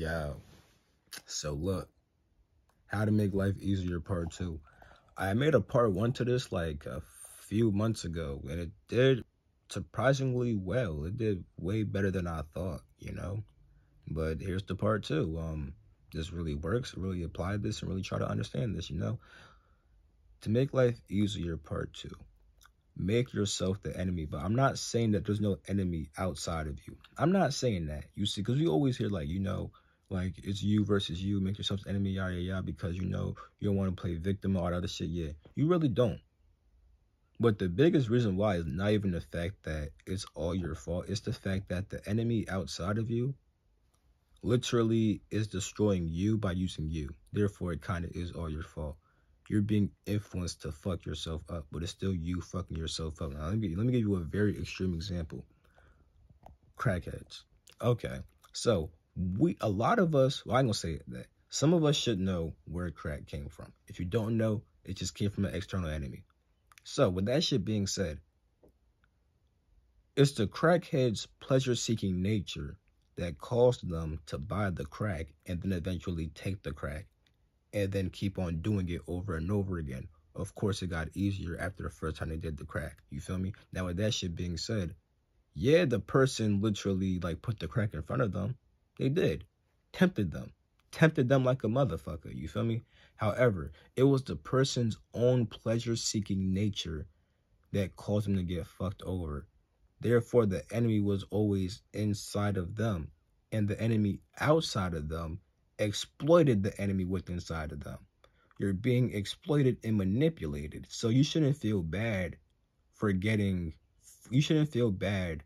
Yeah. So look, how to make life easier part 2. I made a part 1 to this like a few months ago, and it did surprisingly well. It did way better than I thought, you know? But here's the part 2. This really works. Really apply this and really try to understand this, you know? To make life easier part 2. Make yourself the enemy. But I'm not saying that there's no enemy outside of you. I'm not saying that. You see, because we always hear like, you know, like it's you versus you, make yourself the enemy, yada yada, because you know you don't want to play victim or all that other shit. Yeah, you really don't. But the biggest reason why is not even the fact that it's all your fault. It's the fact that the enemy outside of you literally is destroying you by using you. Therefore, it kind of is all your fault. You're being influenced to fuck yourself up, but it's still you fucking yourself up. Now, let me give you a very extreme example. Crackheads. Okay, so a lot of us, well, I'm gonna say that some of us should know where crack came from. If you don't know, it just came from an external enemy. So with that shit being said, it's the crackhead's pleasure-seeking nature that caused them to buy the crack and then eventually take the crack and then keep on doing it over and over again. Of course, it got easier after the first time they did the crack. You feel me? Now, with that shit being said, yeah, the person literally, like, put the crack in front of them. They did. Tempted them like a motherfucker. You feel me? However, it was the person's own pleasure-seeking nature that caused them to get fucked over. Therefore, the enemy was always inside of them, and the enemy outside of them exploited the enemy within inside of them. You're being exploited and manipulated. So you shouldn't feel bad you shouldn't feel bad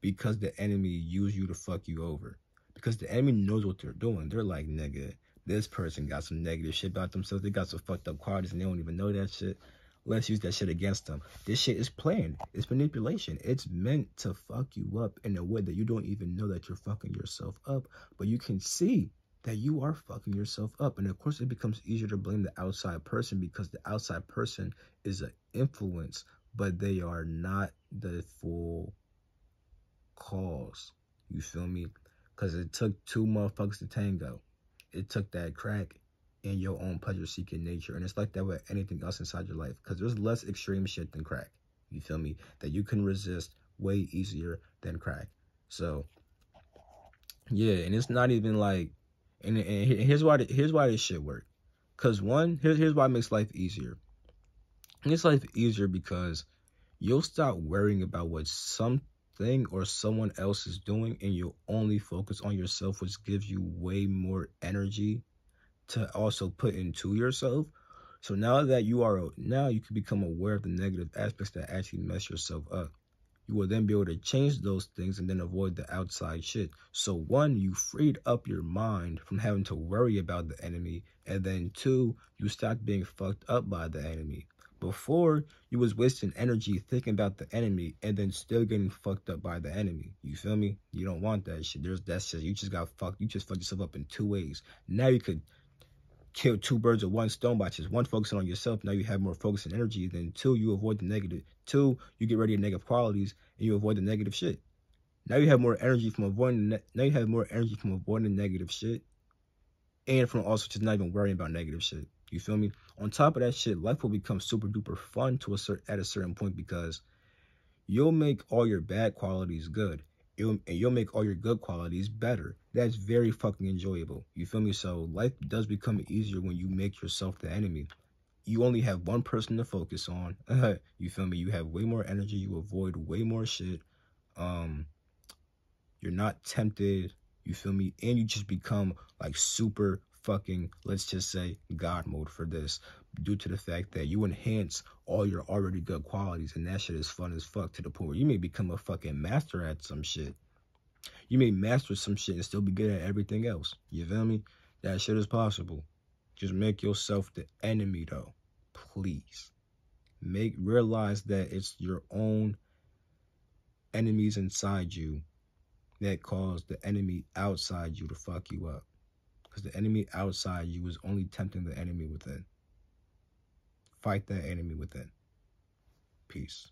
because the enemy used you to fuck you over. Because the enemy knows what they're doing. They're like, nigga, this person got some negative shit about themselves. They got some fucked up qualities and they don't even know that shit. Let's use that shit against them. This shit is planned. It's manipulation. It's meant to fuck you up in a way that you don't even know that you're fucking yourself up. But you can see that you are fucking yourself up. And of course, it becomes easier to blame the outside person because the outside person is an influence, but they are not the full cause. You feel me? Because it took two motherfuckers to tango. It took that crack and your own pleasure-seeking nature. And it's like that with anything else inside your life. Because there's less extreme shit than crack. You feel me? That you can resist way easier than crack. So, yeah. And it's not even like... And here's why this shit work. Because one, here's why it makes life easier. It makes life easier because you'll stop worrying about what something or someone else is doing, and you'll only focus on yourself, which gives you way more energy to also put into yourself. So now you can become aware of the negative aspects that actually mess yourself up. You will then be able to change those things and then avoid the outside shit. So one, you freed up your mind from having to worry about the enemy, and then two, you stopped being fucked up by the enemy. Before, you was wasting energy thinking about the enemy and then still getting fucked up by the enemy. You feel me? You don't want that shit. That shit. You just fucked yourself up in two ways. Now you could kill two birds with one stone by just one, focusing on yourself. Now you have more focus and energy. Then two, you avoid the negative. Two, you get rid of your negative qualities and you avoid the negative shit. Now you have more energy from avoiding the negative shit, and from also just not even worrying about negative shit. You feel me? On top of that shit, life will become super duper fun at a certain point, because you'll make all your bad qualities good. You'll make all your good qualities better. That's very fucking enjoyable. You feel me? So life does become easier when you make yourself the enemy. You only have one person to focus on. You feel me? You have way more energy. You avoid way more shit. You're not tempted. You feel me? And you just become like super fucking, let's just say, God mode for this, due to the fact that you enhance all your already good qualities, and that shit is fun as fuck, to the point where you may become a fucking master at some shit. You may master some shit and still be good at everything else. You feel me? That shit is possible. Just make yourself the enemy, though. Please. Realize that it's your own enemies inside you that cause the enemy outside you to fuck you up. Because the enemy outside you is only tempting the enemy within. Fight that enemy within. Peace.